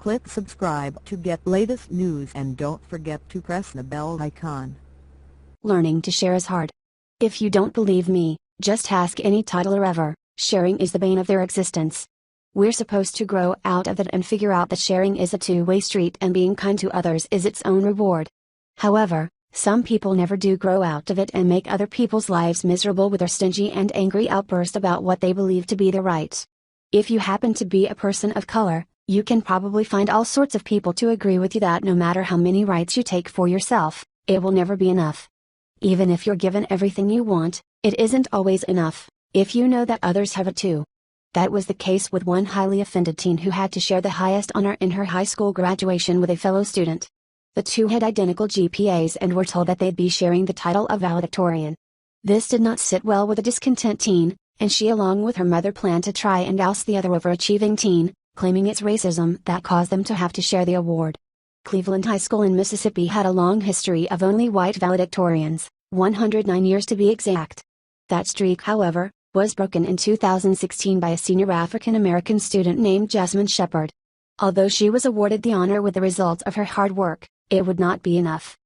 Click subscribe to get latest news and don't forget to press the bell icon. Learning to share is hard. If you don't believe me, just ask any toddler ever. Sharing is the bane of their existence. We're supposed to grow out of it and figure out that sharing is a two-way street and being kind to others is its own reward. However, some people never do grow out of it and make other people's lives miserable with their stingy and angry outbursts about what they believe to be their rights. If you happen to be a person of color, you can probably find all sorts of people to agree with you that no matter how many rights you take for yourself, it will never be enough. Even if you're given everything you want, it isn't always enough, if you know that others have it too. That was the case with one highly offended teen who had to share the highest honor in her high school graduation with a fellow student. The two had identical GPAs and were told that they'd be sharing the title of valedictorian. This did not sit well with a discontent teen, and she along with her mother planned to try and oust the other overachieving teen, claiming it's racism that caused them to have to share the award. Cleveland High School in Mississippi had a long history of only white valedictorians, 109 years to be exact. That streak, however, was broken in 2016 by a senior African American student named Jasmine Shepard. Although she was awarded the honor with the result of her hard work, it would not be enough.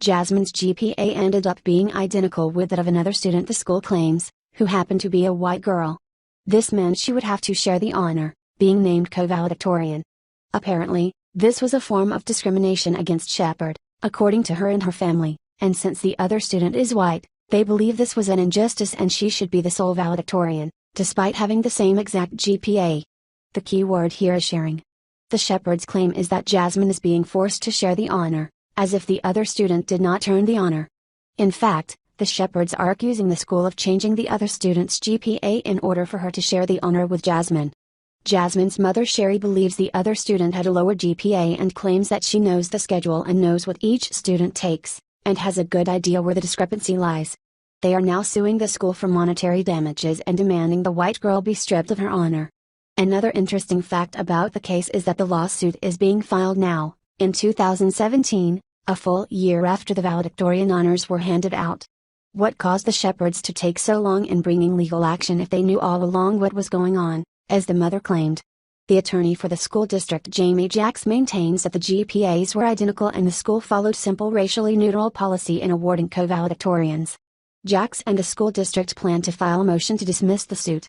Jasmine's GPA ended up being identical with that of another student the school claims, who happened to be a white girl. This meant she would have to share the honor, being named co-valedictorian. Apparently, this was a form of discrimination against Shepard, according to her and her family, and since the other student is white, they believe this was an injustice and she should be the sole valedictorian, despite having the same exact GPA. The key word here is sharing. The Shepards' claim is that Jasmine is being forced to share the honor, as if the other student did not earn the honor. In fact, the Shepards are accusing the school of changing the other student's GPA in order for her to share the honor with Jasmine. Jasmine's mother Sherry believes the other student had a lower GPA and claims that she knows the schedule and knows what each student takes, and has a good idea where the discrepancy lies. They are now suing the school for monetary damages and demanding the white girl be stripped of her honor. Another interesting fact about the case is that the lawsuit is being filed now, in 2017, a full year after the valedictorian honors were handed out. What caused the Shepards to take so long in bringing legal action if they knew all along what was going on, as the mother claimed? The attorney for the school district Jamie Jacks maintains that the GPAs were identical and the school followed simple racially neutral policy in awarding co-valedictorians. Jacks and the school district plan to file a motion to dismiss the suit.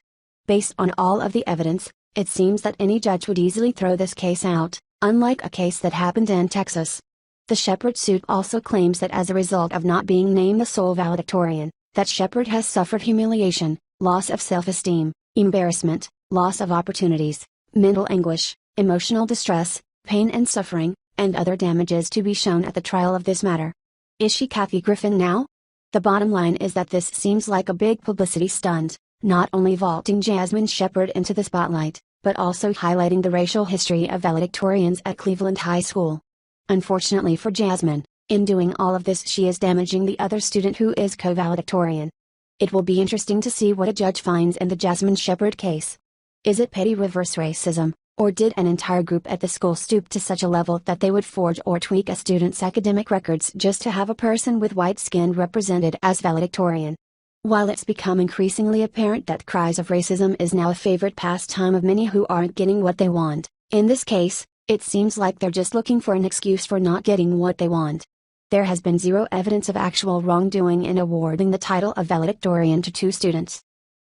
Based on all of the evidence, it seems that any judge would easily throw this case out, unlike a case that happened in Texas. The Shepard suit also claims that as a result of not being named the sole valedictorian, that Shepard has suffered humiliation, loss of self-esteem, embarrassment, loss of opportunities, mental anguish, emotional distress, pain and suffering, and other damages to be shown at the trial of this matter. Is she Kathy Griffin now? The bottom line is that this seems like a big publicity stunt, not only vaulting Jasmine Shepard into the spotlight, but also highlighting the racial history of valedictorians at Cleveland High School. Unfortunately for Jasmine, in doing all of this she is damaging the other student who is co-valedictorian. It will be interesting to see what a judge finds in the Jasmine Shepard case. Is it petty reverse racism, or did an entire group at the school stoop to such a level that they would forge or tweak a student's academic records just to have a person with white skin represented as valedictorian? While it's become increasingly apparent that cries of racism is now a favorite pastime of many who aren't getting what they want, in this case, it seems like they're just looking for an excuse for not getting what they want. There has been zero evidence of actual wrongdoing in awarding the title of valedictorian to two students.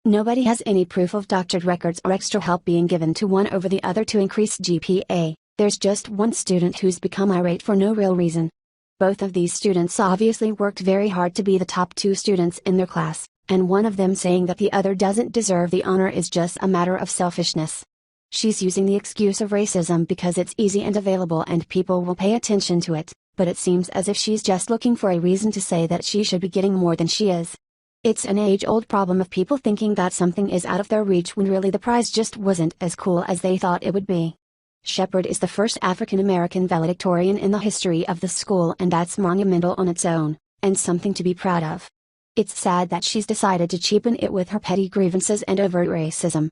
Nobody has any proof of doctored records or extra help being given to one over the other to increase GPA, there's just one student who's become irate for no real reason. Both of these students obviously worked very hard to be the top two students in their class, and one of them saying that the other doesn't deserve the honor is just a matter of selfishness. She's using the excuse of racism because it's easy and available and people will pay attention to it, but it seems as if she's just looking for a reason to say that she should be getting more than she is. It's an age-old problem of people thinking that something is out of their reach when really the prize just wasn't as cool as they thought it would be. Shepard is the first African American valedictorian in the history of the school, and that's monumental on its own, and something to be proud of. It's sad that she's decided to cheapen it with her petty grievances and overt racism.